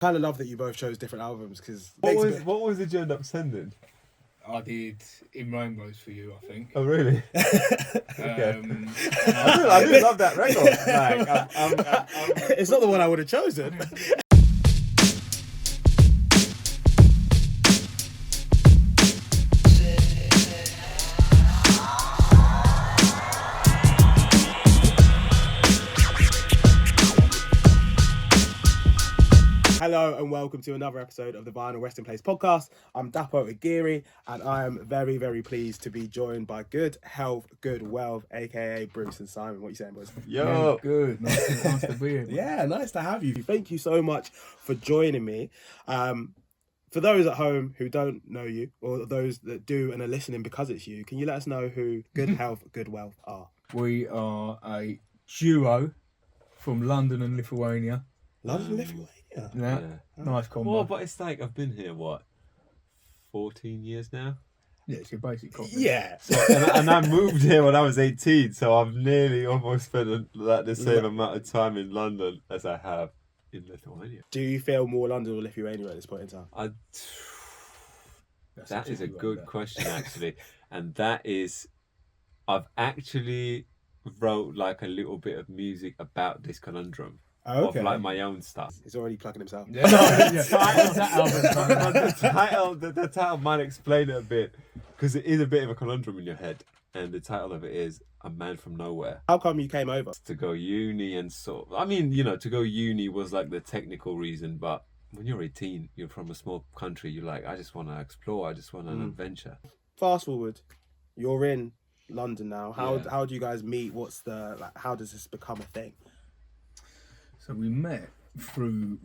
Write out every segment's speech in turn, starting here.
Kind of love that you both chose different albums because What was did you end up sending? I did In Rainbows for you, I think. Oh really? Okay. I do love that record. Like, it's not the one I would have chosen. Hello and welcome to another episode of the Vinyl Resting Place podcast. I'm Dapo Agiri and I am very, very pleased to be joined by Good Health, Good Wealth, aka Bruce and Simon. What are you saying, boys? yo, Good. Nice to be here. Yeah, nice to have you. Thank you so much for joining me. For those at home who don't know you, or those that do and are listening because it's you, can you let us know who Good Health, Good Wealth are? We are a duo from London and Lithuania. London, Lithuania. Yeah. Nice combo. well, but it's like I've been here 14 years now. Yeah, it's your basic combo. Yeah. So, and I moved here when I was 18, so I've nearly almost spent the same amount of time in London as I have in Lithuania. Do you feel more London or Lithuania at this point in time? That is a good question, actually, and that is, I've actually wrote like a little bit of music about this conundrum. Okay. Of like my own stuff. He's already plugging himself. Yeah. The title might explain it a bit, because it is a bit of a conundrum in your head, and the title of it is A Man From Nowhere. How come you came over? To go uni and to go uni was like the technical reason, but when you're 18, you're from a small country, you're like, I just want to explore, I just want an adventure. Fast forward, you're in London now. How do you guys meet? How does this become a thing? So we met through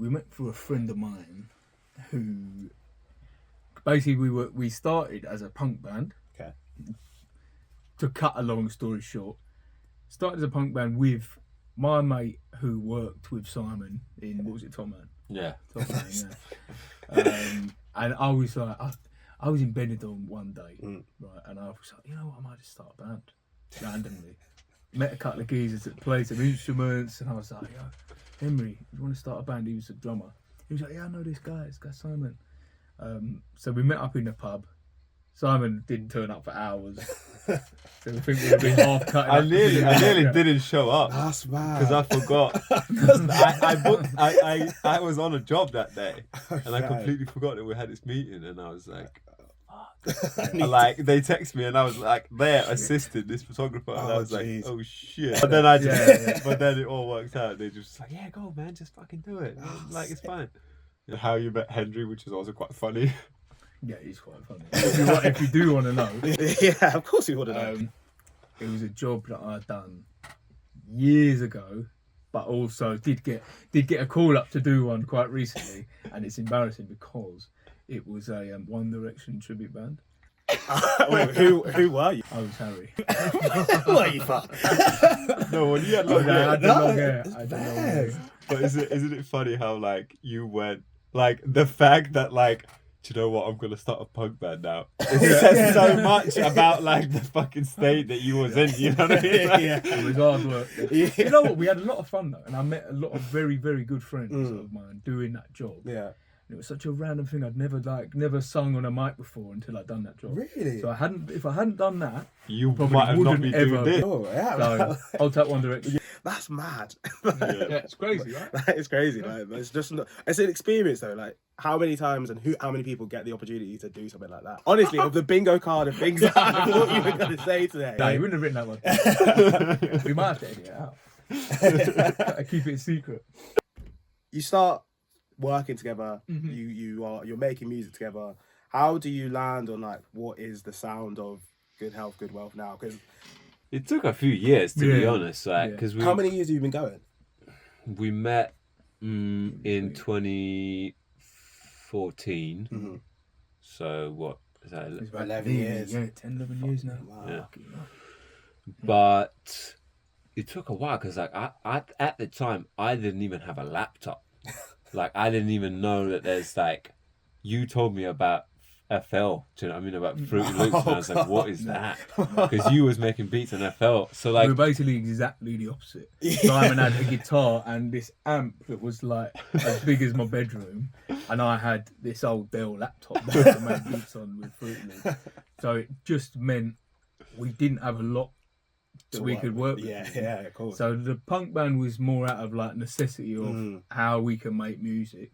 a friend of mine who basically we started as a punk band. Okay. To cut a long story short, started as a punk band with my mate who worked with Simon in, what was it, Tom Man? Yeah. Tom Man, yeah. And I was like, I was in Benidorm one day, right, and I was like, you know what, I might just start a band randomly. Met a couple of geezers that played some instruments, and I was like, yo, Henry, you want to start a band? He was a drummer. He was like, yeah, I know this guy Simon. So we met up in the pub. Simon didn't turn up for hours. So we think we would be half cut. I nearly didn't show up. That's mad. Because I forgot. I was on a job that day, and I completely forgot that we had this meeting, and I was like, like they text me, and I was like there assisting this photographer, and I was like, oh shit. But then but then it all worked out. They just like, yeah, go man, just fucking do it. Like it's fine. And how you met Henry, which is also quite funny. Yeah, he's quite funny. If you do want to know. Yeah, of course we want to know. It was a job that I'd done years ago, but also did get a call up to do one quite recently, and it's embarrassing because it was a One Direction tribute band. Wait, who were you? I was Harry. Who are you, fuck? No, well, you had long I hair. had the long hair. But isn't it funny how like you went, like the fact that like, do you know what, I'm gonna start a punk band now. It says so much about like the fucking state that you was in, you know what I mean? Like, It was hard work. You know what, we had a lot of fun though, and I met a lot of very, very good friends of mine doing that job. Yeah. And it was such a random thing. I'd never sung on a mic before until I'd done that job. Really? So if I hadn't done that, you probably might have not wouldn't been doing ever. this. Oh, yeah. So I'll take One Direction. That's mad. Yeah, it's crazy, right? That is crazy. Like, it's just it's an experience though. Like, how many times and how many people get the opportunity to do something like that? Honestly, of the bingo card of things that I thought you were going to say today. No, you wouldn't have written that one. We might have to edit it out. I keep it secret. You start working together. You're making music together. How do you land on like what is the sound of Good Health, Good Wealth now? Because it took a few years to be honest, like because how many years have you been going? We met in 2014. So what is that? It's about 11 years. Yeah, 10, 11 years now. Wow. Yeah. But it took a while because like I at the time I didn't even have a laptop. Like I didn't even know that there's like, you told me about FL. Do you know what I mean, about Fruity Loops? And I was like, what is that? Because you was making beats on FL. So like, we were basically exactly the opposite. Simon had a guitar and this amp that was like as big as my bedroom, and I had this old Dell laptop that I made beats on with Fruity Loops. So it just meant we didn't have a lot that we could work with. Yeah, of course. So the punk band was more out of like necessity of how we can make music,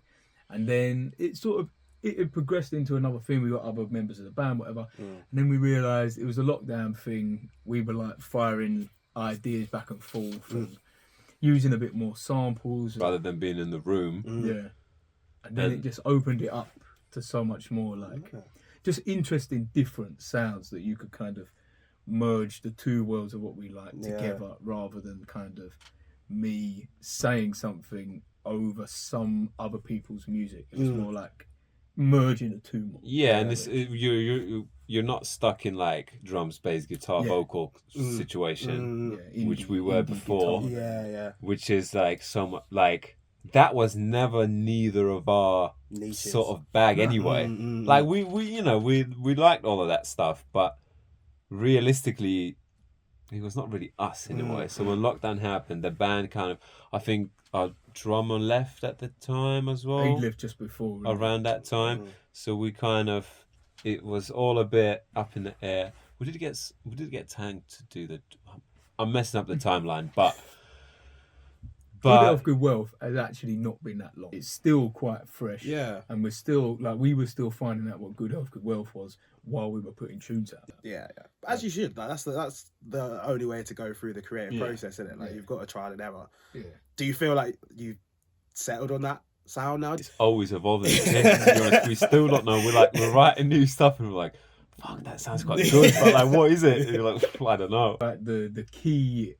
and then it sort of it progressed into another thing. We got other members of the band, whatever, and then we realised it was a lockdown thing. We were like firing ideas back and forth and using a bit more samples rather than being in the room. Yeah, and then it just opened it up to so much more like just interesting, different sounds that you could kind of merge the two worlds of what we like together, rather than kind of me saying something over some other people's music. It's more like merging the two more. Yeah, and this you're not stuck in like drums, bass, guitar, vocal situation, which we were before. Yeah. Which is like so much like that was never neither of our niches. Sort of bag anyway. Like we you know we liked all of that stuff, but realistically, it was not really us in a way. So when lockdown happened, the band kind of, I think our drummer left at the time as well. He left just before. Really. Around that time. So we kind of, it was all a bit up in the air. We did get Tank to do the, I'm messing up the timeline, but Good Health, Good Wealth has actually not been that long. It's still quite fresh. Yeah. And we were still finding out what Good Health, Good Wealth was while we were putting tunes out. Yeah. As you should. Like, that's the only way to go through the creative process, isn't it? Like you've got to trial and error. Yeah. Do you feel like you've settled on that sound now? It's always evolving. To be honest, we still don't know. We're writing new stuff and we're like, fuck, that sounds quite good. But like, what is it? And you're like, I don't know. But the key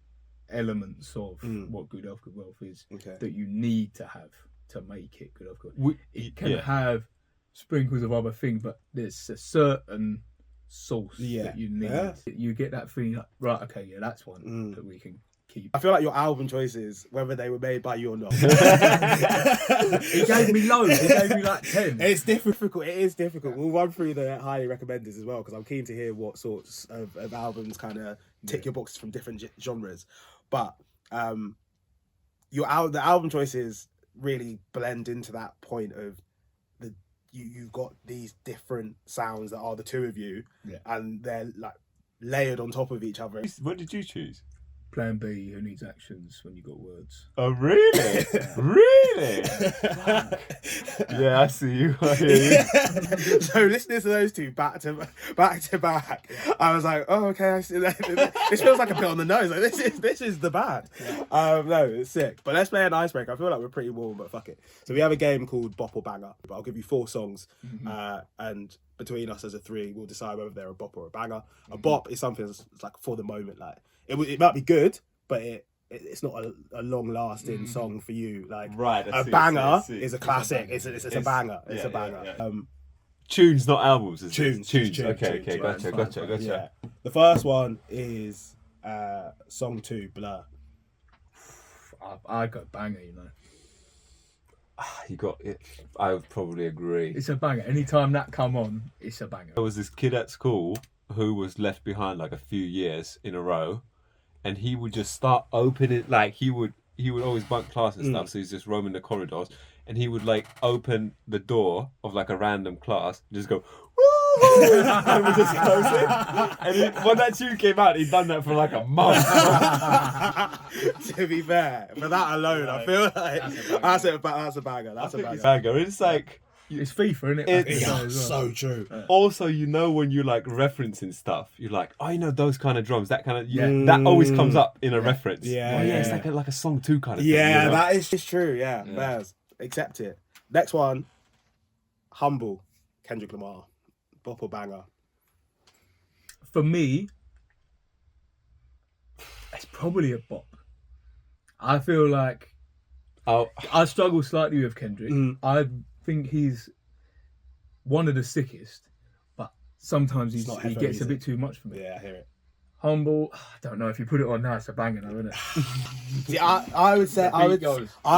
elements of what Good Health, Good Wealth is that you need to have to make it Good Health, Good Wealth. It can have sprinkles of other things, but there's a certain sauce that you need. Yeah. You get that feeling like, right, okay, that's one that we can keep. I feel like your album choices, whether they were made by you or not. He gave me loads. He gave me like 10. It's difficult. It is difficult. We'll run through the highly recommended as well, because I'm keen to hear what sorts of albums kind of tick your boxes from different genres. But the album choices really blend into that point of you've got these different sounds that are the two of you, and they're like layered on top of each other. What did you choose? Plan B, who needs actions when you got words. Oh, really? Really? Yeah, I see you. I hear you. So listening to those two back to back, I was like, oh, okay, I see that. This feels like a bit on the nose. Like this is the bad. No, it's sick. But let's play an icebreaker. I feel like we're pretty warm, but fuck it. So we have a game called Bop or Banger. But I'll give you 4 songs, and between us as a 3, we'll decide whether they're a bop or a banger. A bop is something that's like for the moment, like. It might be good, but it's not a long-lasting song for you. Like a banger is a classic. It's a banger. It's a banger. Yeah. Tunes, not albums. Tunes. Okay. Gotcha. Yeah. The first one is song 2, Blur. I got banger, you know. You got it. I would probably agree. It's a banger. Anytime that come on, it's a banger. There was this kid at school who was left behind like a few years in a row. And he would just start opening, like he would always bunk class and stuff, so he's just roaming the corridors, and he would like open the door of like a random class and just go, woo! And we just close it. And when that tune came out, he'd done that for like a month. To be fair, for that alone, I feel like that's a banger. That's a banger. It's like, it's FIFA, isn't it? It's so true. Also, you know, when you're like referencing stuff, you're like, oh, you know, those kind of drums, that kind of, that always comes up in a reference. Yeah. It's like a song 2 kind of thing. Yeah, you know? that is just true. Yeah. Bears. Accept it. Next one, Humble, Kendrick Lamar. Bop or banger? For me, it's probably a bop. I feel like I struggle slightly with Kendrick. I think he's one of the sickest, but sometimes he gets a bit too much for me. Yeah, I hear it. Humble, I don't know if you put it on now, it's a banger, though, isn't it? See, I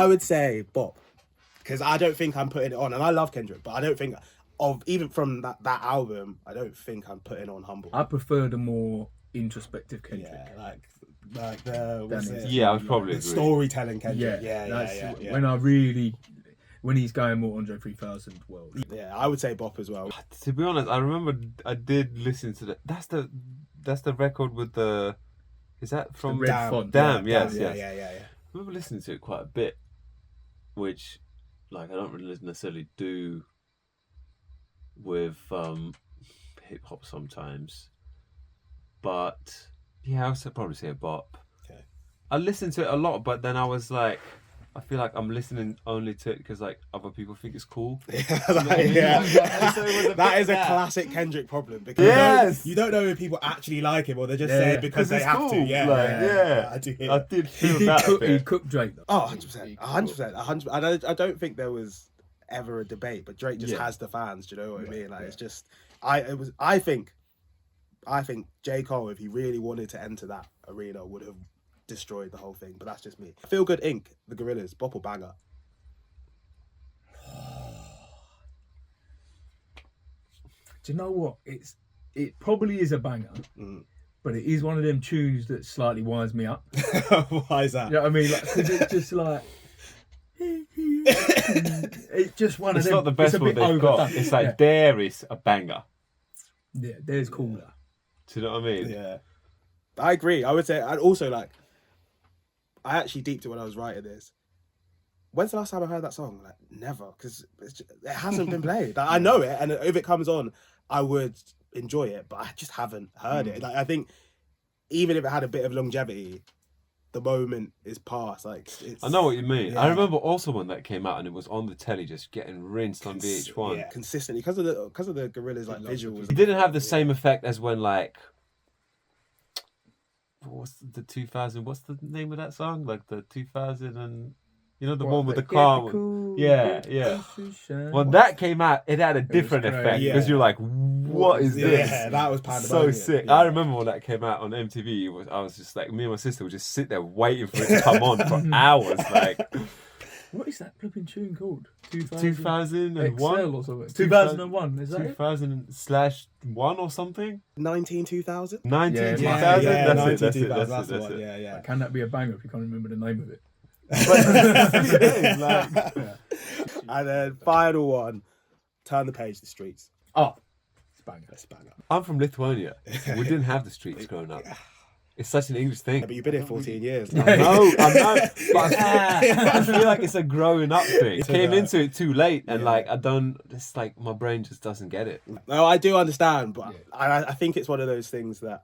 would say bop, because I don't think I'm putting it on, and I love Kendrick, but I don't think even from that album, I don't think I'm putting on Humble. I prefer the more introspective Kendrick. Yeah, like the what's it? Yeah, I would probably The agree. storytelling Kendrick. Yeah. When he's going more Andre 3000 world. Yeah, I would say Bop as well. To be honest, I remember I did listen to that's the record with the. Is that from the red font? Damn, yes. Yeah. I remember listening to it quite a bit, which, like, I don't really necessarily do with hip hop sometimes, but yeah, I would probably say a Bop. Okay. I listened to it a lot, but then I was like, I feel like I'm listening only to it because like other people think it's cool. That is a classic Kendrick problem because you don't know if people actually like him or they're just saying because they have to. I did feel that. He cooked Drake though. Oh, 100%. 100%. I don't think there was ever a debate, but Drake just has the fans. Do you know what I mean? Like it's just, I think J. Cole, if he really wanted to enter that arena, would have destroyed the whole thing, but that's just me. Feel Good Inc., the Gorillaz, Bop or banger? Do you know what? It probably is a banger, but it is one of them tunes that slightly winds me up. Why is that? You know what I mean? Like, because it's just like it's just one of them. It's not the best one they've got. It's like there is a banger. Yeah, there's cooler. Do you know what I mean? Yeah, I agree. I would say, I'd also like. I actually deeped it when I was writing this. When's the last time I heard that song? Like, never, because it hasn't been played. Like, I know it, and if it comes on, I would enjoy it, but I just haven't heard it. Like, I think even if it had a bit of longevity, the moment is past. Like, I know what you mean. Yeah. I remember also when that came out and it was on the telly, just getting rinsed on VH1. Yeah, consistently because of the Gorillaz like visuals. It didn't have the same effect as when like. What's the 2000? What's the name of that song? Like the 2000 and the one with the car. Yeah. When that came out, it had a different effect because you're like, what is this? Yeah, that was pandemonium. So sick. Yeah. I remember when that came out on MTV. I was just like, me and my sister would just sit there waiting for it to come on for hours. Like, what is that flipping tune called? 2001 XL or something. 2001. Is that 2000/1 or something? 19,2000. 19,2000. Yeah, That's it. That's the one. Yeah. Can that be a banger if you can't remember the name of it? And then final one, Turn the Page, The Streets. Oh, it's banger. I'm from Lithuania. We didn't have the streets growing up. It's such an English thing. Yeah, but you've been here 14 years. I know. But I feel like it's a growing up thing. I came into it too late, and it's like my brain just doesn't get it. No, I do understand, but I think it's one of those things that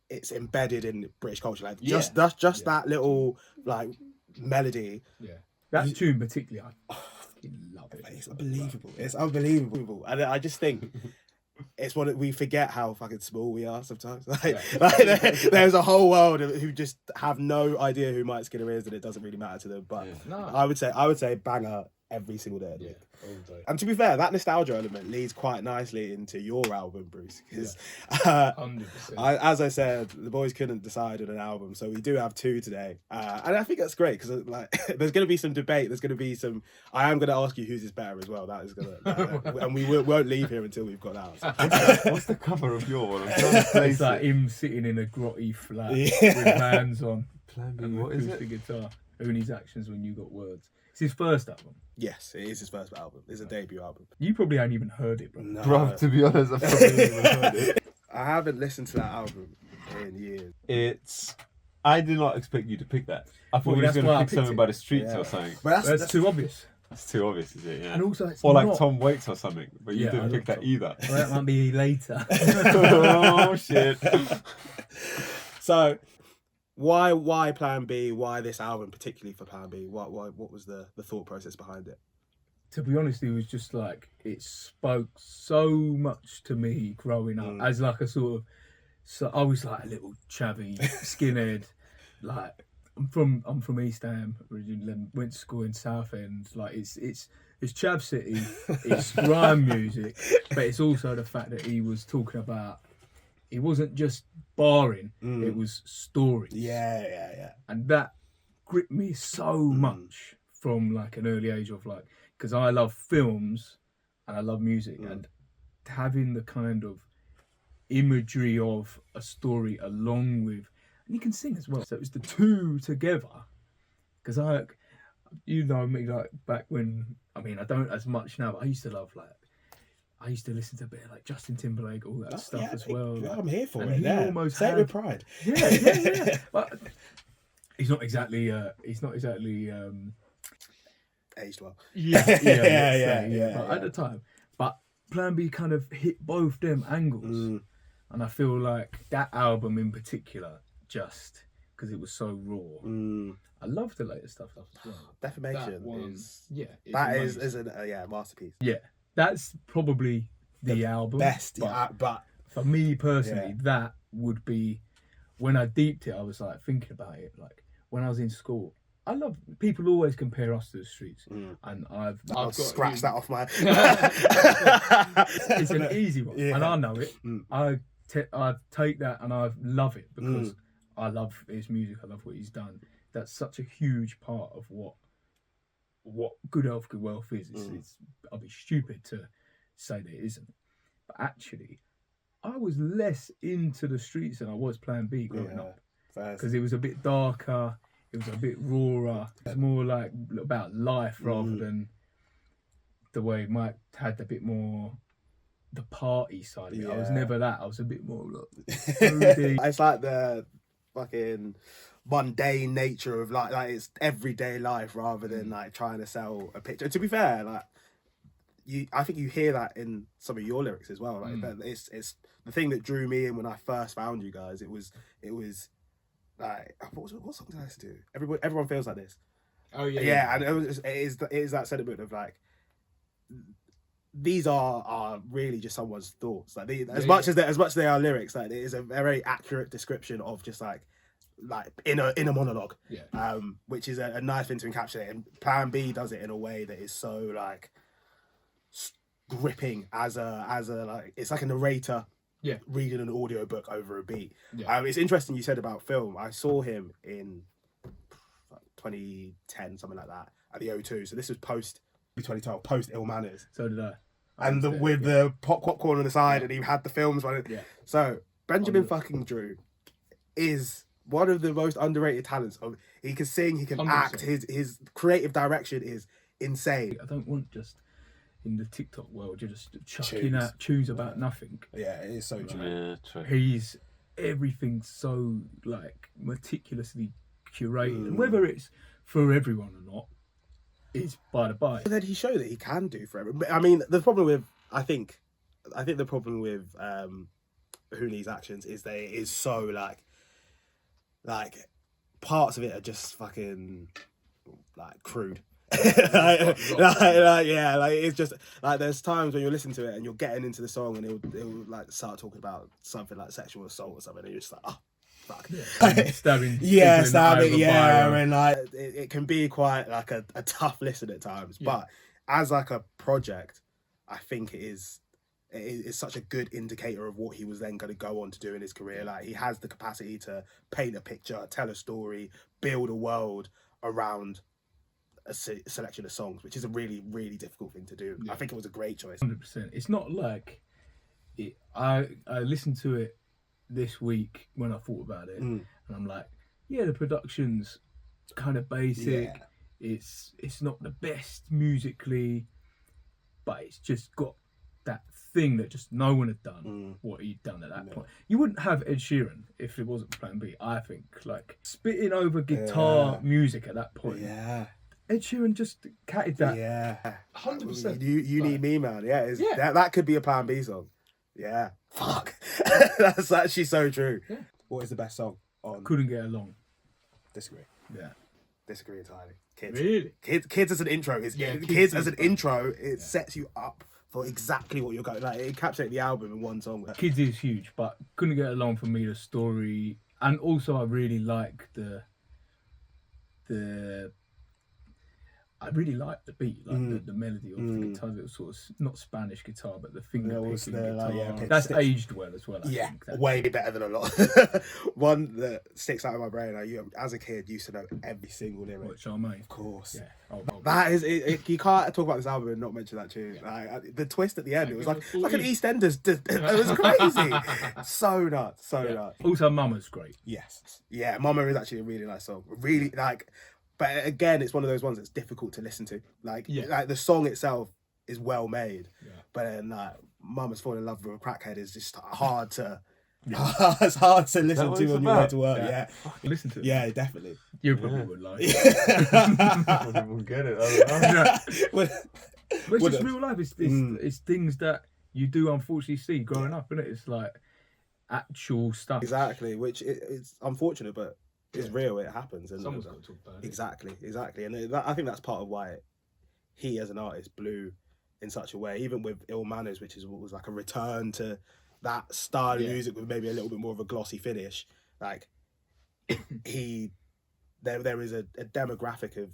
it's embedded in British culture. Like just that little like melody. Yeah, that tune particularly, I fucking love it. It's unbelievable. It's unbelievable, and I just think. It's what we forget how fucking small we are sometimes. There's a whole world who just have no idea who Mike Skinner is, and it doesn't really matter to them. But I would say banger every single day. Yeah, and to be fair, that nostalgia element leads quite nicely into your album, Bruce. Because as I said, the boys couldn't decide on an album, so we do have two today, and I think that's great because like there's going to be some debate. There's going to be some. I am going to ask you whose is better as well. That is going to, and we won't leave here until we've got that. So. What's the cover of your one? I'm trying to place it's like him sitting in a grotty flat with hands on. Plan B, and what is it? Guitar. Who needs actions when you got words? It's his first album. Yes, it is his first album. It's a debut album. You probably ain't even heard it, bro. No. Bro, to be honest, I've probably not even heard it. I haven't listened to that album in years. I did not expect you to pick that. I thought you were going to pick something by the streets or something. But that's too obvious. It's too obvious, is it? Yeah. And also, it's or like not... Tom Waits or something, but you didn't pick that Tom. either. Well, that might be later. Oh shit! So, why Plan B? Why this album particularly for Plan B? What was the thought process behind it? To be honest, it was just like it spoke so much to me growing up as like a sort of. So I was like a little chavvy skinhead, like. I'm from East Ham originally. Went to school in Southend. Like it's Chav City. It's grime music, but it's also the fact that he was talking about. It wasn't just barring. It was stories. Yeah. And that gripped me so much from like an early age of like because I love films, and I love music, and having the kind of imagery of a story along with, and you can sing as well. So it's the two together. Because me, like back when, I mean, I don't as much now, but I used to love I used to listen to a bit of like Justin Timberlake, all that stuff as well. Like, I'm here for and it. he Yeah. almost Say it had, with pride. Yeah. But he's not exactly. Aged well. Yeah. But at the time, but Plan B kind of hit both them angles, and I feel like that album in particular, just because it was so raw. I love the later stuff as well. Defamation is a masterpiece. Yeah, that's probably the album best. But for me personally, that would be, when I deeped it, I was like thinking about it. Like when I was in school, I love, people always compare us to the Streets, and I've scratched that off my. It's an easy one, and I know it. I take that and I love it because I love his music. I love what he's done. That's such a huge part of what Good Health, Good Wealth is. It's I'll be stupid to say that it isn't. But actually, I was less into the Streets than I was Plan B growing up. Because it was a bit darker, it was a bit rawer. It was more like about life rather than the way Mike had a bit more the party side of it. I was never that. I was a bit more like it's like the fucking mundane nature of like it's everyday life rather than like trying to sell a picture. To be fair, like I think you hear that in some of your lyrics as well. Like it's the thing that drew me in when I first found you guys. It was like what song did I listen to? Everyone feels like this. Oh yeah. And it is that sentiment of like, these are really just someone's thoughts. Like as much as they are lyrics, like it is a very accurate description of just like in a monologue. Which is a nice thing to encapsulate. And Plan B does it in a way that is so like gripping as a like, it's like a narrator reading an audiobook over a beat. It's interesting you said about film. I saw him in 2010, something like that, at the O2. So this was post 2012, post Ill Manners. So did I. And with the popcorn on the side, and he had the films running. So Benjamin fucking Drew is one of the most underrated talents. He can sing, he can 100%. Act. His creative direction is insane. I don't want just in the TikTok world, you're just chucking out tunes about nothing. Yeah, it is so true. Yeah, true. He's everything so like meticulously curated, and whether it's for everyone or not, it's by the by. But then he showed that he can do for everyone. I mean, the problem with I think the problem with Who Needs Actions is that it is so like parts of it are just fucking like crude. like it's just like there's times when you listen to it and you're getting into the song and it'll like start talking about something like sexual assault or something and you're just like, oh fuck. Stabbing and like it can be quite like a tough listen at times, but as like a project I think it is such a good indicator of what he was then going to go on to do in his career. Like he has the capacity to paint a picture, tell a story, build a world around a selection of songs, which is a really, really difficult thing to do. I think it was a great choice. 100%. It's not like it. I listened to it this week when I thought about it, and I'm like, the production's kind of basic. It's not the best musically, but it's just got that thing that just no one had done what he'd done at that point. You wouldn't have Ed Sheeran if it wasn't Plan B. I think like spitting over guitar music at that point. Ed Sheeran just catted that. 100%. You need me, man. That could be a Plan B song. Fuck. That's actually so true. What is the best song on Couldn't Get Along? Disagree. Disagree entirely. Kids. Really? Kids as an intro is Kids as an intro. It sets you up for exactly what you're going. Like it encapsulates the album in one song. Kids is huge, but Couldn't Get Along for me, the story, and also I really like I really like the beat, like the melody of the guitar, the sort of not Spanish guitar, but the finger picking the, guitar. like, That's sticks. aged well as well. I think. Way better than a lot. One that sticks out of my brain. As a kid, used to know every single lyric. What, Charmaine? Of course. Yeah. That is it, you can't talk about this album and not mention that tune. Like, the twist at the end, it was like an EastEnders. It was crazy. So nuts. Also, Mama's great. Yes. Yeah, Mama is actually a really nice song. Really, like, but again, it's one of those ones that's difficult to listen to. Like the song itself is well made, but then Mama's Falling in Love with a Crackhead is just hard to. It's hard to listen to on your way to work. Yeah. Listen to it. Yeah, definitely. You probably would like. I wouldn't even get it. But it's just real life. It's things that you do unfortunately see growing up, isn't it? It's like actual stuff. Exactly, which it's unfortunate, but it's real. It happens. And Someone's got to talk about it. Exactly. And I think that's part of why he, as an artist, blew in such a way. Even with Ill Manners, which was like a return to that style of music with maybe a little bit more of a glossy finish. Like there is a demographic of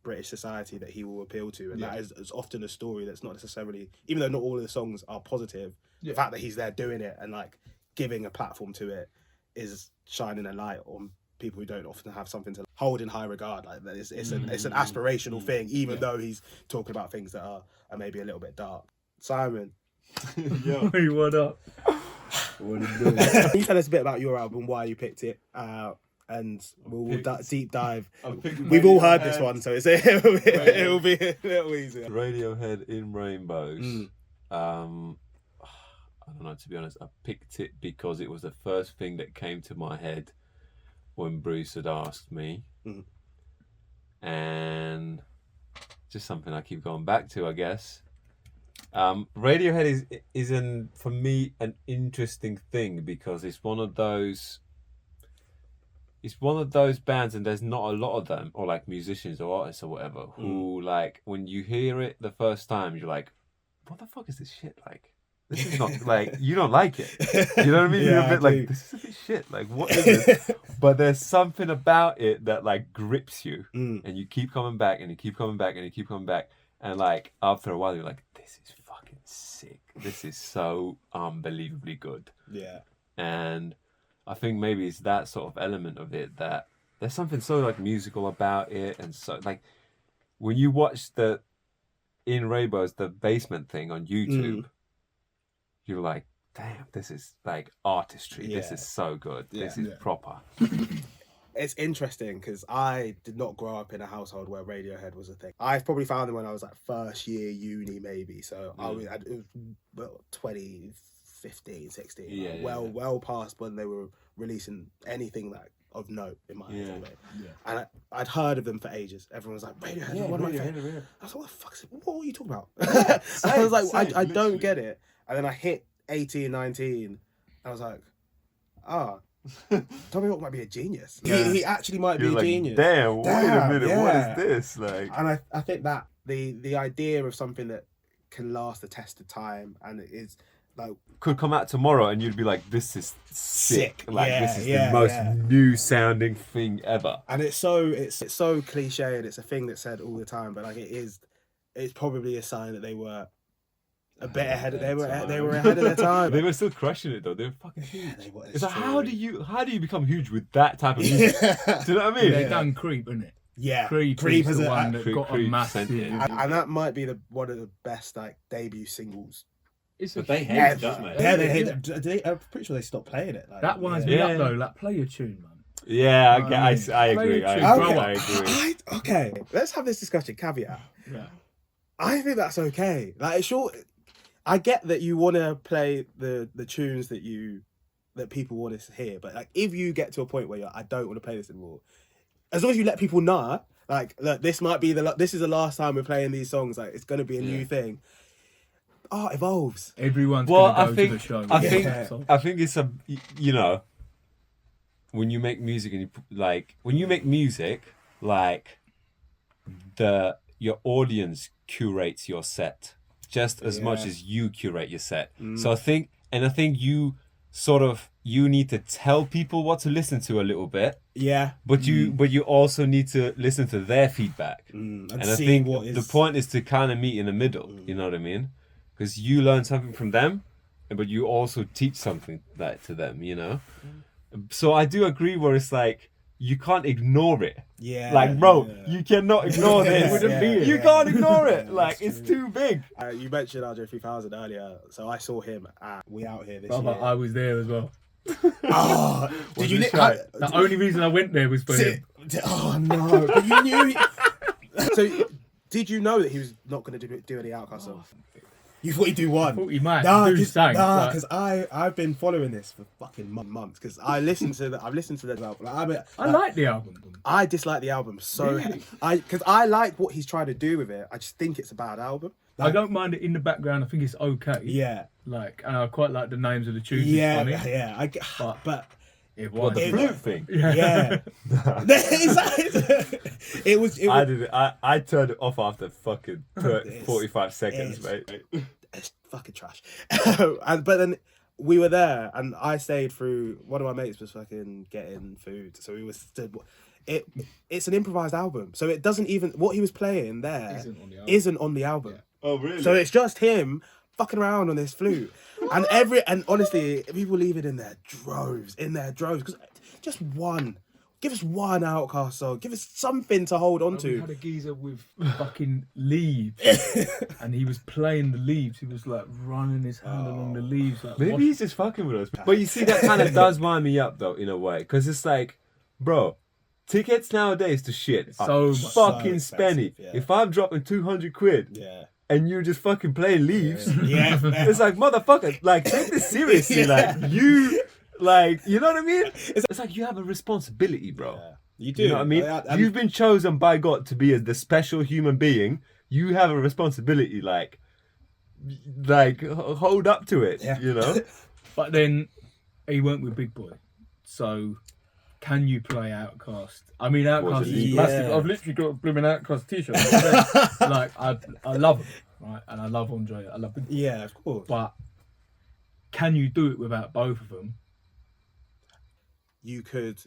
British society that he will appeal to, and that is often a story that's not necessarily, even though not all of the songs are positive, the fact that he's there doing it and like giving a platform to it is shining a light on people who don't often have something to hold in high regard. Like it's an aspirational thing, even though he's talking about things that are maybe a little bit dark. Simon. Yo. Hey, what up? What are you doing? Can you tell us a bit about your album, why you picked it, and we'll deep dive. We've all heard this one, so it'll be a little easier. Radiohead In Rainbows. I don't know, to be honest. I picked it because it was the first thing that came to my head when Bruce had asked me, and just something I keep going back to, I guess. Radiohead is for me an interesting thing because it's one of those bands, and there's not a lot of them, or like musicians or artists or whatever, who like when you hear it the first time you're like, what the fuck is this shit? Like, this is not like, you don't like it, you know what I mean? You're a bit like, this is a bit shit, like what is this? But there's something about it that like grips you, and you keep coming back and you keep coming back and you keep coming back, and like after a while you're like, this is fucking sick, this is so unbelievably good. And I think maybe it's that sort of element of it, that there's something so like musical about it, and so like when you watch the In Rainbows, the basement thing on YouTube, you're like, damn, this is like artistry. This is so good. This is proper. It's interesting because I did not grow up in a household where Radiohead was a thing. I probably found them when I was like first year uni, maybe. So it was 2015, 16. Well past when they were releasing anything like of note in my head. And I'd heard of them for ages. Everyone was like, Radiohead, one of my favorites. I was like, what the fuck? What are you talking about? I was like, I don't get it. And then I hit 18, 19. I was like, Tommy Hawk might be a genius. He actually might be a genius. Damn, wait a minute, what is this? Like, and I think that the idea of something that can last the test of time and it is like could come out tomorrow and you'd be like, this is sick. Like this is the most new sounding thing ever. And it's so cliche, and it's a thing that's said all the time, but like it's probably a sign that they were a bit ahead. They were ahead of their time. They were still crushing it though. They were fucking huge. It's like, how do you become huge with that type of music? Do you know what I mean? They done Creep, isn't it? Yeah, Creep is the one that got a massive, and that might be one of the best like debut singles. But they hate it, don't they? Yeah, they hate it. I'm pretty sure they stopped playing it. Like, that winds me up though. Like, play your tune, man. Yeah, I agree. I agree. Okay, let's have this discussion. Caveat. Yeah. I think that's okay. Like, it's short. I get that you want to play the tunes that people want to hear, but like if you get to a point where you're, I don't want to play this anymore, as long as you let people know, like, look, this might be this is the last time we're playing these songs. Like, it's going to be a new thing. Art evolves. Everyone's going to go to the show. I think it's when you make music and your audience curates your set just as much as you curate your set. So I think sort of you need to tell people what to listen to a little bit, but you also need to listen to their feedback, and I see think what is... the point is to kind of meet in the middle. You know what I mean? Because you learn something from them, but you also teach something to them. You know, so I do agree where it's like you can't ignore it. Yeah, like bro, you cannot ignore this. You can't ignore it. Like it's too big. You mentioned Andre 3000 earlier, so I saw him at We Out Here this Brother, year. I was there as well. Oh, did you? The only reason I went there was for him. Oh no! But you knew. So, did you know that he was not going to do any Outcast songs? You thought he'd do one. I thought he might. Because I've been following this for fucking months. Because I've listened to the album. I like the album. I dislike the album so Really? because I like what he's trying to do with it. I just think it's a bad album. I don't mind it in the background. I think it's okay. Yeah. Like, and I quite like the names of the tunes. Yeah, it's funny, yeah. But it What, was the flute thing? yeah. It was. I did it. I turned it off after fucking 45 seconds, mate. It's fucking trash. But then we were there, and I stayed through. One of my mates was fucking getting food, so we were stood. It's an improvised album, so it doesn't even what he was playing there isn't on the album. Yeah. Oh really? So it's just him fucking around on this flute, and honestly, people leave it in their droves, because just one. Give us one Outcast song. Give us something to hold on We to. had a geezer with fucking leaves, and he was playing the leaves. He was like running his hand along the leaves. Like, Maybe he's just fucking with us. But you see, that kind of does wind me up though, in a way, because it's like, bro, tickets nowadays to shit are So fucking so spenny. expensive, yeah. If I'm dropping 200 quid Yeah. and you're just fucking playing leaves, Yeah. it's like, motherfucker, like, take this seriously. Yeah. Like, you know what I mean? It's like you have a responsibility, bro. Yeah. You do. You know what I mean? You've been chosen by God to be the special human being. You have a responsibility, like hold up to it, you know? But then he went with Big Boy, so can you play Outcast? I mean, Outcast is massive. I've literally got a blooming Outcast t-shirt. Like I love him, right? And I love Andre. I love Big Boy. Yeah, of course. But can you do it without both of them? You could,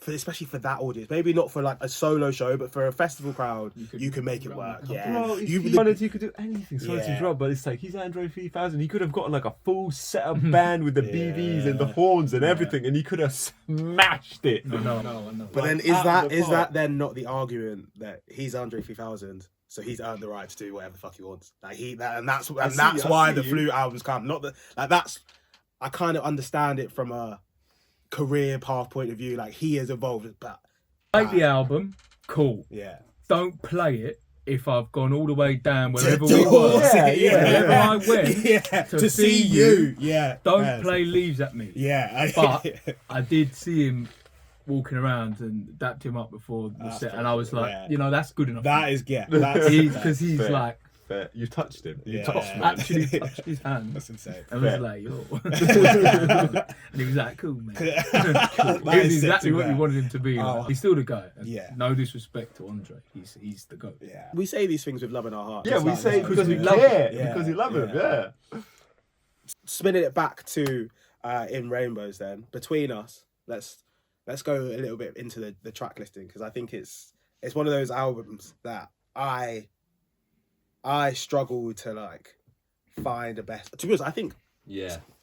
especially for that audience, maybe not for like a solo show, but for a festival crowd, you can make it work. Yeah, Bro, if you wanted, you could do anything. Sorry to drop, but it's like he's Andre 3000. He could have gotten like a full setup band with the BVs and the horns and everything, and he could have smashed it. No. But then is that then not the argument that he's Andre 3000? So he's earned the right to do whatever the fuck he wants. Like that's why the flute albums come. Not that that's. I kind of understand it from a career path point of view. Like he has evolved, but Like the album, cool. yeah. Don't play it if I've gone all the way down wherever we were. Wherever I went to see you. Yeah. Don't play Leaves at me. Yeah. But I did see him walking around and dapped him up before the set, and I was like, you know, that's good enough. That is because he's fair. like. Fair. You touched him. You Yeah. touched me. Actually touched his hand. That's insane. I was like, yo. And he was like, cool, man. He was exactly what you wanted him to be. Like. He's still the guy. Yeah. No disrespect to Andre. He's the goat. Yeah. We say these things with love in our heart. Yeah, we say it because we love care. him. Yeah. Because we love him. Yeah. Spinning it back to In Rainbows then, between us, let's go a little bit into the track listing, because I think it's one of those albums that I struggle to like find a best. To be honest, I think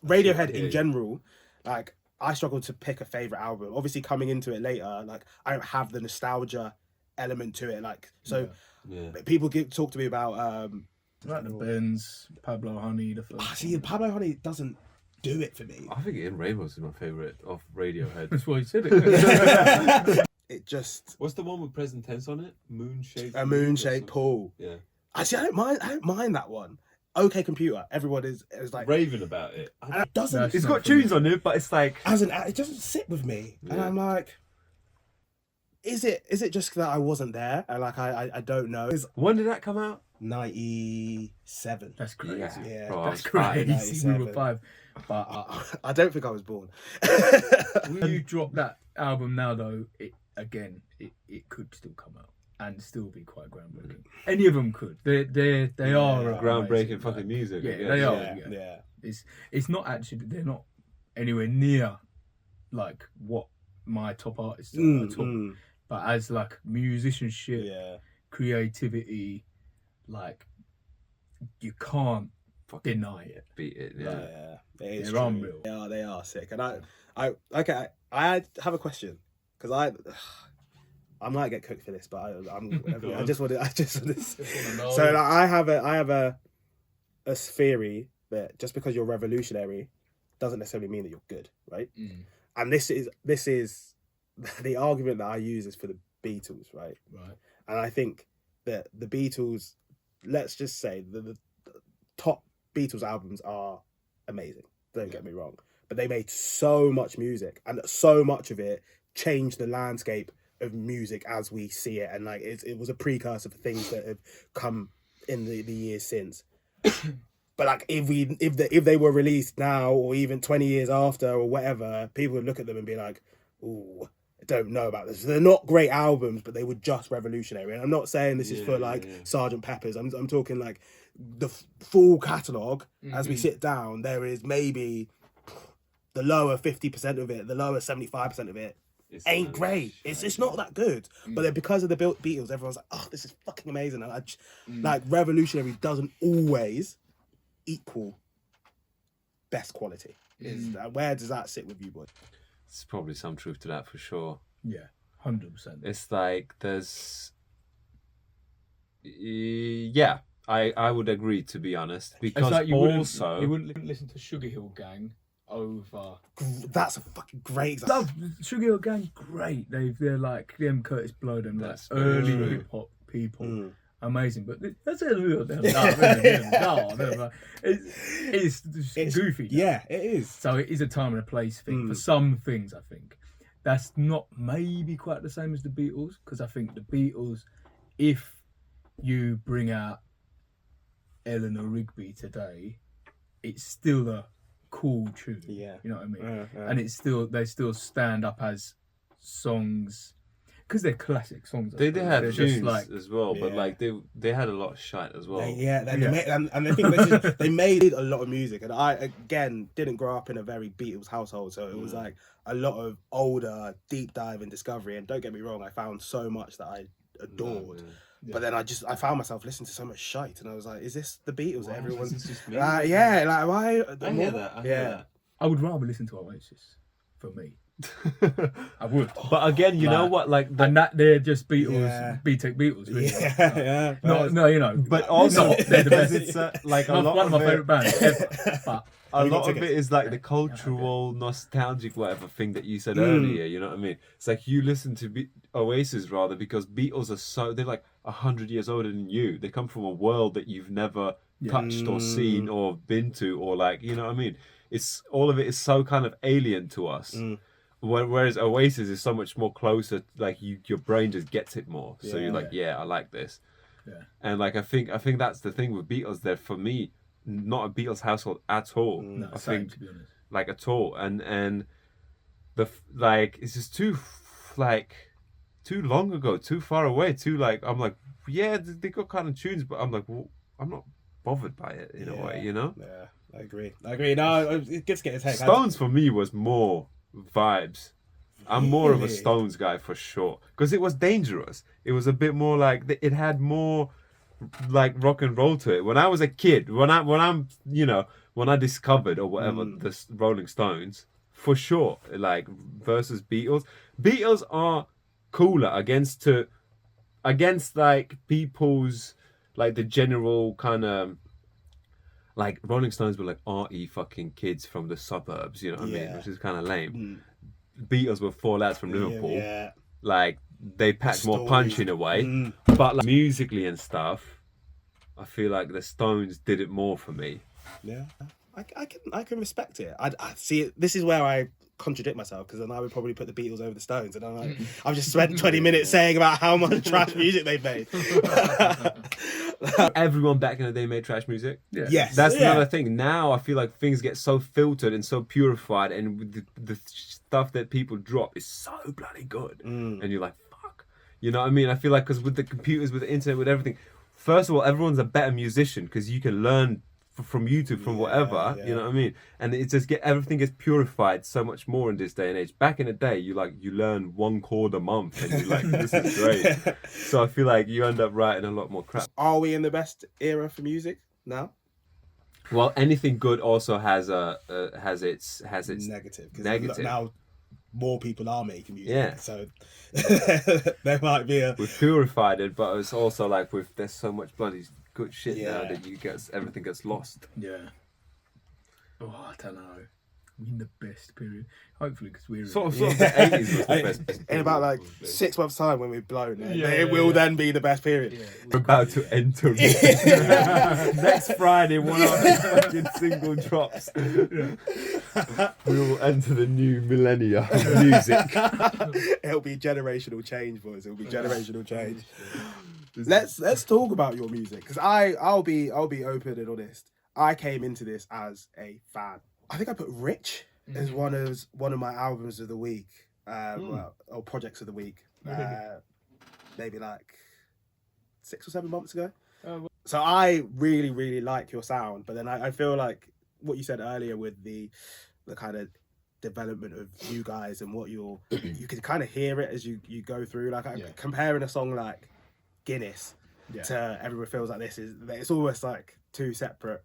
Radiohead in general, like I struggle to pick a favorite album. Obviously, coming into it later, like I don't have the nostalgia element to it. Like so, people talk to me about Like the Benz, Pablo Honey, the first. see, Pablo Honey doesn't do it for me. I think In Rainbows is my favourite of Radiohead. That's why you said it. It just What's the one with present tense on it? Moonshaped. a moon-shaped pool. Yeah. Actually, I don't mind that one. OK Computer. Everyone is like Raving about it. and it doesn't. It's got tunes on it, but it's like It doesn't sit with me, and I'm like, is it just that I wasn't there, and like I don't know. when did that come out? 97. That's crazy. Yeah. Bro, That's I was crazy. We were 5. But I don't think I was born. when you drop that album now, though, it could still come out and still be quite groundbreaking. Any of them could. They are groundbreaking amazing, fucking music. Yeah, I guess. they are. Yeah. It's not actually. They're not anywhere near like what my top artists are at all. But as like musicianship, creativity, like you can't deny it. Beat it. Yeah, They're unreal. They are sick. And I have a question, because I might get cooked for this, but I just want to. So like, I have a theory that just because you're revolutionary doesn't necessarily mean that you're good, right? And this is the argument that I use is for the Beatles, right? And I think that the Beatles, let's just say the top Beatles albums are amazing. Don't get me wrong, but they made so much music, and so much of it changed the landscape of music as we see it, and like it was a precursor for things that have come in the years since. But like if they were released now, or even 20 years after, or whatever, people would look at them and be like, "Ooh, I don't know about this." They're not great albums, but they were just revolutionary. And I'm not saying this is for like Sgt. Pepper's. I'm talking like the full catalogue. As we sit down, there is maybe the lower 50% of it, the lower 75% of it ain't great. It's not that good. But then because of the Beatles, everyone's like, "Oh, this is fucking amazing." And like revolutionary doesn't always equal best quality. Where does that sit with you, boy? There's probably some truth to that for sure. Yeah, 100%. It's like there's, I would agree, to be honest, because like you also you wouldn't listen to Sugar Hill Gang over. That's a fucking great example. Love Sugar Hill Gang, great. They're like them Curtis Blow, them like That's early true. hip hop people. Amazing, but that's it's goofy. Yeah, it is. So it is a time and a place thing for some things. I think that's not maybe quite the same as the Beatles, because I think the Beatles, if you bring out Eleanor Rigby today, it's still a cool tune. Yeah, you know what I mean. And they still stand up as songs. Because they're classic songs. They had they're tunes just like, as well, but like they had a lot of shite as well. And I think they made a lot of music, and I again didn't grow up in a very Beatles household, so it was like a lot of older deep dive and discovery. And don't get me wrong, I found so much that I adored. But then I found myself listening to so much shite, and I was like, "Is this the Beatles?" Wow, Everyone's this is just me. why? I hear that. I hear that. I would rather listen to Oasis for me. I would. But again, you know what? Like, and that they're just Beatles, B-Tech Beatles. Really. Yeah. No, you know. But also, they're the best. it's like a one lot of my of favourite bands ever. But a lot of it is like the cultural, nostalgic, whatever thing that you said earlier. You know what I mean? It's like you listen to Oasis rather because Beatles are they're like 100 years older than you. They come from a world that you've never touched or seen or been to, or like, you know what I mean? It's all of it is so kind of alien to us. Whereas Oasis is so much more closer, like your brain just gets it more. So you're like, I like this. Yeah. And like I think that's the thing with Beatles. They're, for me, not a Beatles household at all. No, I same, think to be honest. like at all. And the like it's just too long ago, too far away, too like I'm like, yeah, they got kind of tunes, but I'm like, well, I'm not bothered by it in a way, you know? Yeah, I agree. No, it's good to get his take. Stones for me was more vibes. I'm more of a Stones guy for sure, because it was dangerous. It was a bit more like it had more like rock and roll to it. When I was a kid, when I discovered or whatever the Rolling Stones, for sure, like versus Beatles. Beatles are cooler against like people's like the general kind of. Like Rolling Stones were like arty fucking kids from the suburbs, you know what I mean? Which is kind of lame. Beatles were 4 lads from Liverpool. Yeah. Like they packed more punch in a way, but like musically and stuff, I feel like the Stones did it more for me. Yeah, I can respect it. I see it. This is where I contradict myself, because then I would probably put the Beatles over the Stones, and I'm like, I've just spent 20 minutes saying about how much trash music they've made. Everyone back in the day made trash music. Yeah. Yes, That's another thing. Now I feel like things get so filtered and so purified, and the stuff that people drop is so bloody good. And you're like, fuck. You know what I mean? I feel like because with the computers, with the internet, with everything, first of all, everyone's a better musician because you can learn from YouTube, from whatever, yeah. you know what I mean? And it just everything gets purified so much more in this day and age. Back in the day, you learn 1 chord a month, and you're like, this is great. So I feel like you end up writing a lot more crap. Are we in the best era for music now? Well, anything good also has its Negative. negative. Now more people are making music. Yeah. So there might be a. We've purified it, but it's also like there's so much bloody good shit now that everything gets lost. Yeah. Oh, I don't know. We're in the best period. Hopefully, because we're Sort of the 80s was the best period. In about like 6 months' time, when we've blown it will then be the best period. Yeah. We're about to enter next Friday. One of our fucking single drops. We will enter the new millennia of music. It'll be generational change, boys. It'll be generational change. Let's talk about your music, because I'll be open and honest. I came into this as a fan. I think I put Rich as one of my albums of the week, or projects of the week, maybe like 6 or 7 months ago. So I really, really like your sound, but then I feel like what you said earlier with the kind of development of you guys and what you can kind of hear it as you go through. Like comparing a song like Guinness to Everyone Feels Like This it's almost like two separate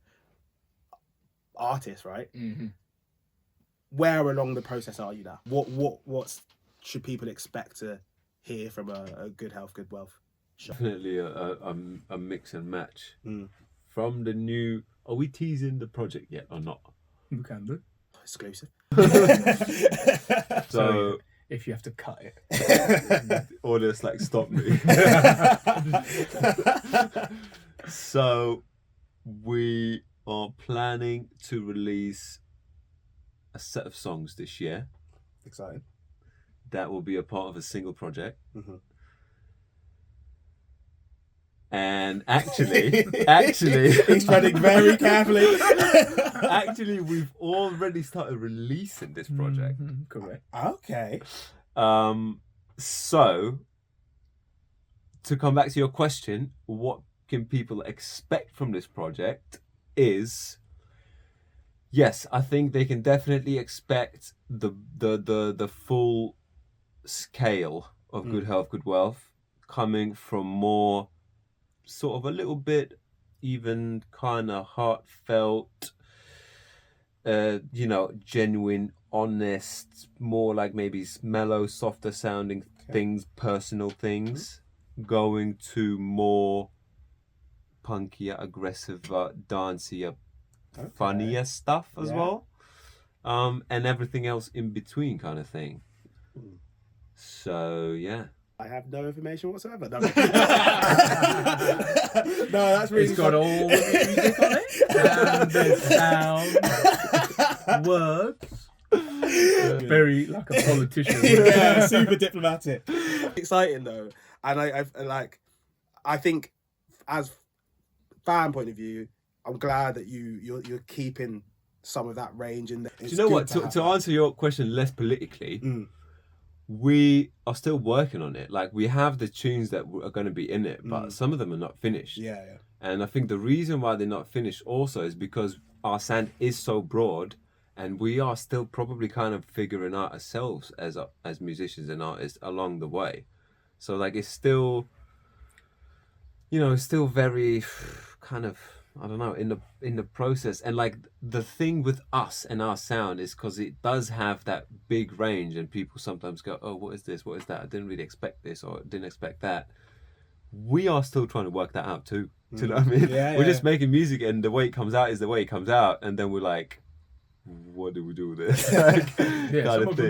artists, right? Mm-hmm. Where along the process are you now? What should people expect to hear from a Good Health, Good Wealth show? Definitely a mix and match from the new. Are we teasing the project yet or not? We can do. Exclusive. So if you have to cut it, or just like stop me. So we are planning to release a set of songs this year. Exciting. That will be a part of a single project. Mm-hmm. And actually, he's treading very carefully. Actually, we've already started releasing this project. Mm-hmm. Correct. Okay. So to come back to your question, what can people expect from this project is, yes, I think they can definitely expect the full scale of Good Health, Good Wealth coming from more sort of a little bit even kind of heartfelt, genuine, honest, more like maybe mellow, softer sounding things, personal things, going to more punkier, aggressive, dancier, funnier stuff as well, and everything else in between, kind of thing. So yeah, I have no information whatsoever. No, that's really. It's got all the music on it, and there's sound, words. Very like a politician. Yeah, super diplomatic. Exciting though, and I think as fan point of view, I'm glad that you're keeping some of that range in there. Do you know what? To answer your question less politically, we are still working on it. Like, we have the tunes that are going to be in it, but some of them are not finished. Yeah. And I think the reason why they're not finished also is because our sound is so broad, and we are still probably kind of figuring out ourselves as musicians and artists along the way. So like, it's still, still very kind of, I don't know, in the process. And like, the thing with us and our sound is because it does have that big range, and people sometimes go, oh, what is this, what is that, I didn't really expect this, or didn't expect that. We are still trying to work that out too. Do you know what I mean? We're just making music, and the way it comes out is the way it comes out, and then we're like, what do we do with this?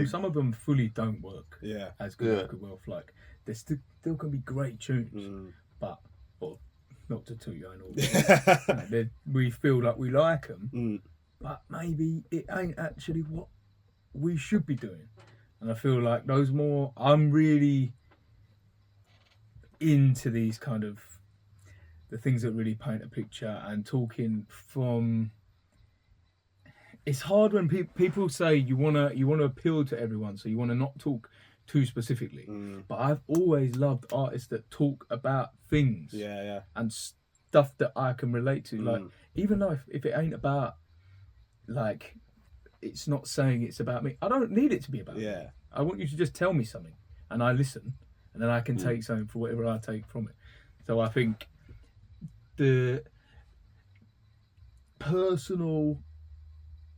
Some of them fully don't work. Yeah, as good wealth. Like, there still can be great tunes, but not to toot your own horn. We feel like we like them, but maybe it ain't actually what we should be doing. And I feel like those more. I'm really into these kind of the things that really paint a picture, and talking from. It's hard when people say you wanna appeal to everyone, so you wanna not talk too specifically. But I've always loved artists that talk about things, and stuff that I can relate to. Like, even though if it ain't about, like, it's not saying it's about me. I don't need it to be about me. I want you to just tell me something, and I listen, and then I can take something for whatever I take from it. So I think the personal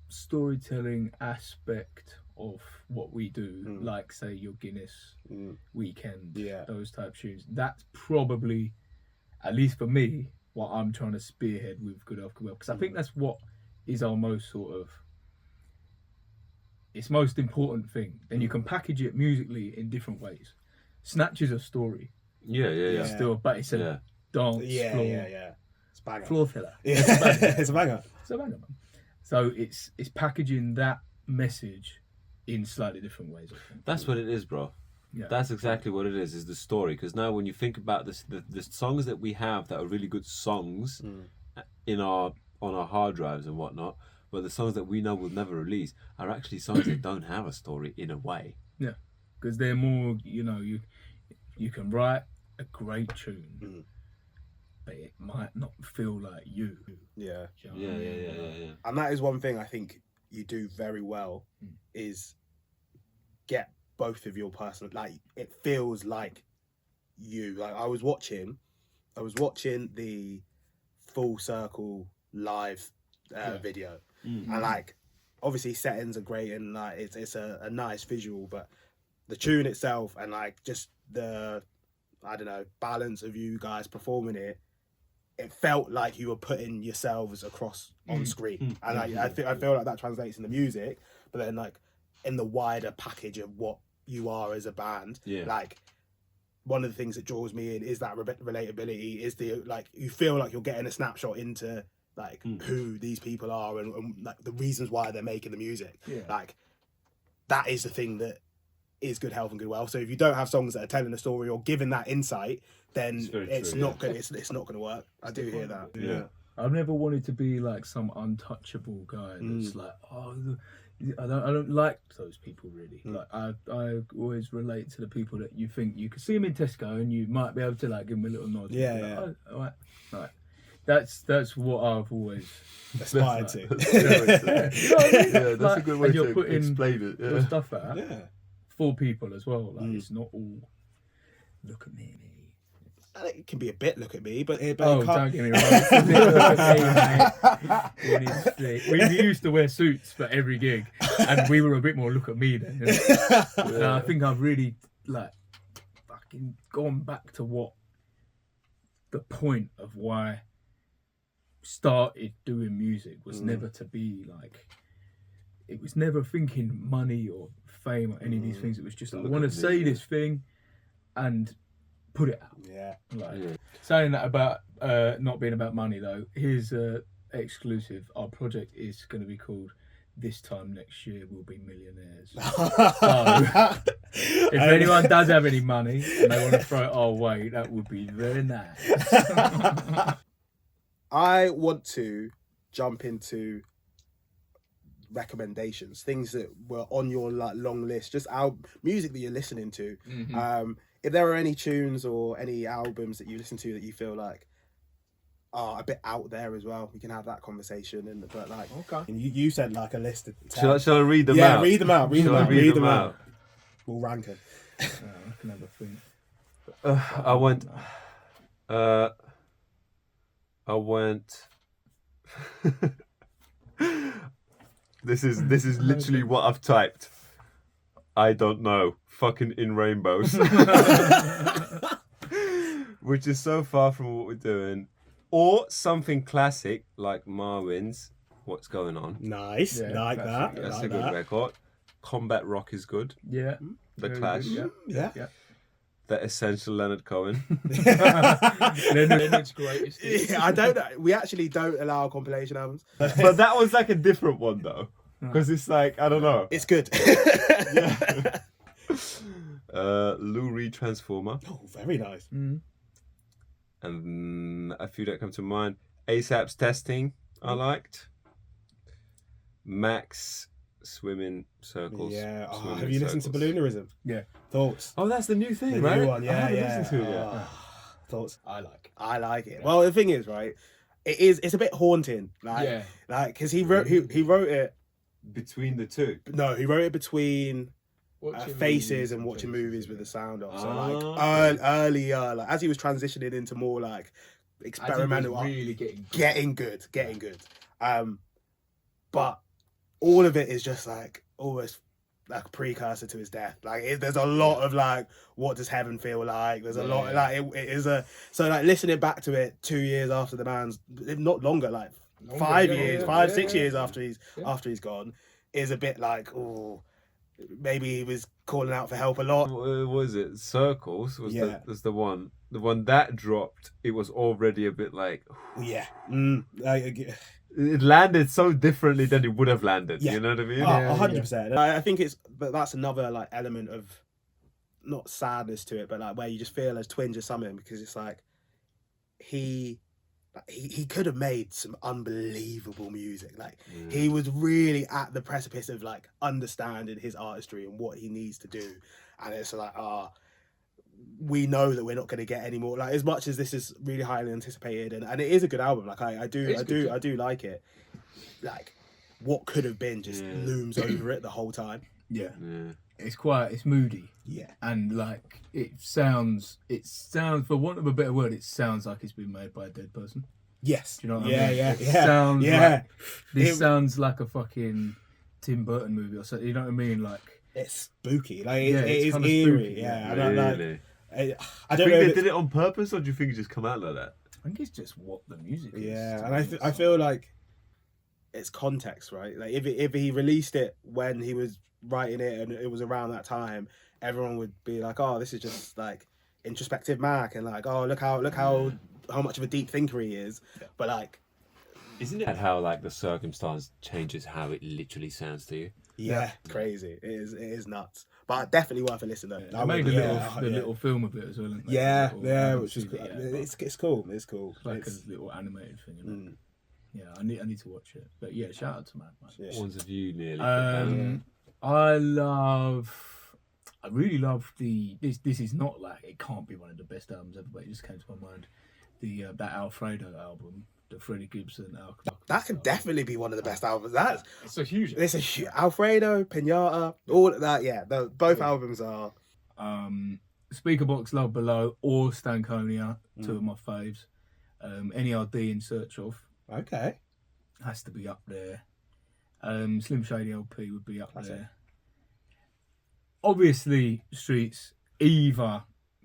storytelling aspect of what we do, like say your Guinness Weekend, those type tunes, that's probably, at least for me, what I'm trying to spearhead with Good Health Good Well, because I think that's what is our most sort of, it's most important thing. Then you can package it musically in different ways. Snatch is a story. Yeah. Still, but it's a dance floor. It's a banger. Floor filler. It's a banger. It's a banger, man. So it's packaging that message in slightly different ways, I think. That's what it is, bro. Yeah. That's exactly what it is the story. Because now when you think about this, the songs that we have that are really good songs in on our hard drives and whatnot, but the songs that we know we'll never release are actually songs that don't have a story in a way. Yeah, because they're more, you can write a great tune, but it might not feel like you. Yeah. Yeah. And that is one thing I think you do very well, is get both of your personal, like, it feels like you. Like, I was watching the Full Circle live video, and like, obviously settings are great, and like it's a nice visual, but the tune itself and like just the, I don't know, balance of you guys performing it felt like you were putting yourselves across on screen, and I feel like that translates in the music, but then like in the wider package of what you are as a band, like one of the things that draws me in is that relatability, is the, like, you feel like you're getting a snapshot into like who these people are and like the reasons why they're making the music. Like, that is the thing that is Good Health and Good Well. So if you don't have songs that are telling a story or giving that insight, then it's not going to work. I do hear that. Yeah. I've never wanted to be like some untouchable guy that's like, I don't like those people really. Like I always relate to the people that you think you could see them in Tesco and you might be able to like give them a little nod. Like, that's what I've always aspired to. That's a good way to explain it. Your stuff out for people as well. Like, it's not all look at me. It can be a bit look at me, but don't get me wrong. Look at me, mate. We used to wear suits for every gig, and we were a bit more look at me then. And I think I've really like fucking gone back to what the point of why I started doing music was never to be like. It was never thinking money or fame or any of these things. It was just I want to say this thing, and put it out. Saying that about not being about money though, here's exclusive. Our project is going to be called This Time Next Year We'll Be Millionaires. So if anyone does have any money and they want to throw it our way, that would be very nice. I want to jump into recommendations, things that were on your like long list, just music that you're listening to. If there are any tunes or any albums that you listen to that you feel like are a bit out there as well, we can have that conversation. But like, and you said like a list of 10. Shall I read them out? Yeah, read them out. Read them out. We'll rank them. I can have a think. I went. This is literally what I've typed. I don't know. Fucking In Rainbows. Which is so far from what we're doing. Or something classic like Marwin's What's Going On. Nice. Like that. That's a good record. Combat Rock is good. Yeah. The Clash. Yeah. The Essential Leonard Cohen. Leonard's greatest. Yeah, I don't know. We actually don't allow compilation albums. But that was like a different one though. Because it's like, I don't know. It's good. Lou Reed Transformer. Oh, very nice. And a few that come to mind. ASAP's Testing, I liked. Max Swimming Circles. Yeah. Oh, have you listened to Ballonerism? Yeah. Thoughts? Oh, that's the new thing, The right? new one, yeah. I haven't listened to it yet. Thoughts? I like it. Well, the thing is, right, it's a bit haunting, like because he wrote it between the two. No, he wrote it between Faces and watching movies with the sound off. So like earlier, like as he was transitioning into more like experimental, really getting good. But all of it is just like almost like a precursor to his death. Like there's a lot of like, what does heaven feel like? There's a lot like it is a so like listening back to it 2 years after the man's, if not longer, like 5 years, 6 years after he's gone, is a bit like, oh, maybe he was calling out for help a lot. What was it? Circles was the one. The one that dropped, it was already a bit like, it landed so differently than it would have landed. You know what I mean? 100%. I think that's another like element of not sadness to it, but like where you just feel a twinge of something, because it's like he could have made some unbelievable music. Like he was really at the precipice of like understanding his artistry and what he needs to do, and it's like we know that we're not going to get any more. Like as much as this is really highly anticipated and it is a good album. Like I do like it. Like what could have been just looms over it the whole time. Yeah. It's moody. Yeah. And like it sounds for want of a better word, it sounds like it's been made by a dead person. Yes. Do you know what I mean? Sounds like this sounds like a fucking Tim Burton movie or something. You know what I mean? Like it's spooky. Like it is eerie. Spooky. Yeah. Really? I don't know. They did it on purpose, or do you think it just come out like that? I think it's just what the music is. Yeah, and I feel like it's context, right? Like if he released it when he was writing it and it was around that time, everyone would be like, oh, this is just like introspective Mac, and like, oh, look how much of a deep thinker he is. But like, isn't it how like the circumstance changes how it literally sounds to you? Yeah, crazy. It is nuts. But definitely worth a listen though. I made a little film of it as well. Which is cool. It's cool. It's cool. It's like a little animated thing. You know? Yeah, I need to watch it. But yeah, shout out to Mad. What ones have you nearly? I really love this is not like, it can't be one of the best albums ever, but it just came to my mind. That Alfredo album, the Freddie Gibson album. That could definitely be one of the best albums. It's a huge. It's a huge Alfredo, Pinata, all of that. Yeah, both albums are. Speakerbox Love Below or Stankonia, two of my faves. NERD In Search Of. Okay. Has to be up there. Slim Shady LP would be up there. Obviously, Streets, either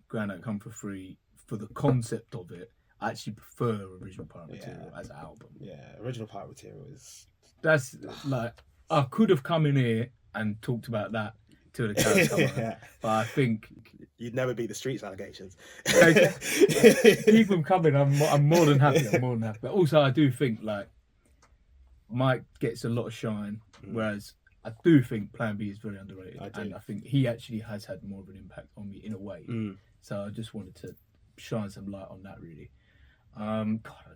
Grandad Come For Free, for the concept of it. I actually prefer Original Pirate Material as an album. Yeah, Original Pirate Material is... That's like, I could have come in here and talked about that till the cows come on. But I think... You'd never beat the Streets allegations. Keep them coming. I'm more than happy. But also, I do think like Mike gets a lot of shine, whereas I do think Plan B is very underrated. And I think he actually has had more of an impact on me in a way. So I just wanted to shine some light on that, really. God, I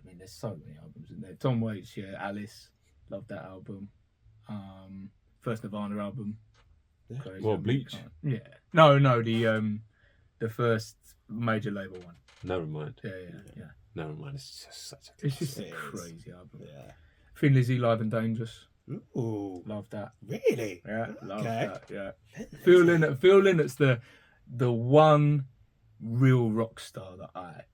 mean, there's so many albums in there. Tom Waits, Alice, love that album. First Nirvana album. Crazy. Well, Bleach. Yeah. No, the first major label one. Never mind. Yeah. Never mind. It's just such a. It's just a crazy album. Yeah. Thin Lizzy, Live and Dangerous. Ooh, love that. Really? Yeah, love that. Yeah. Phil Lynnott's the one real rock star that I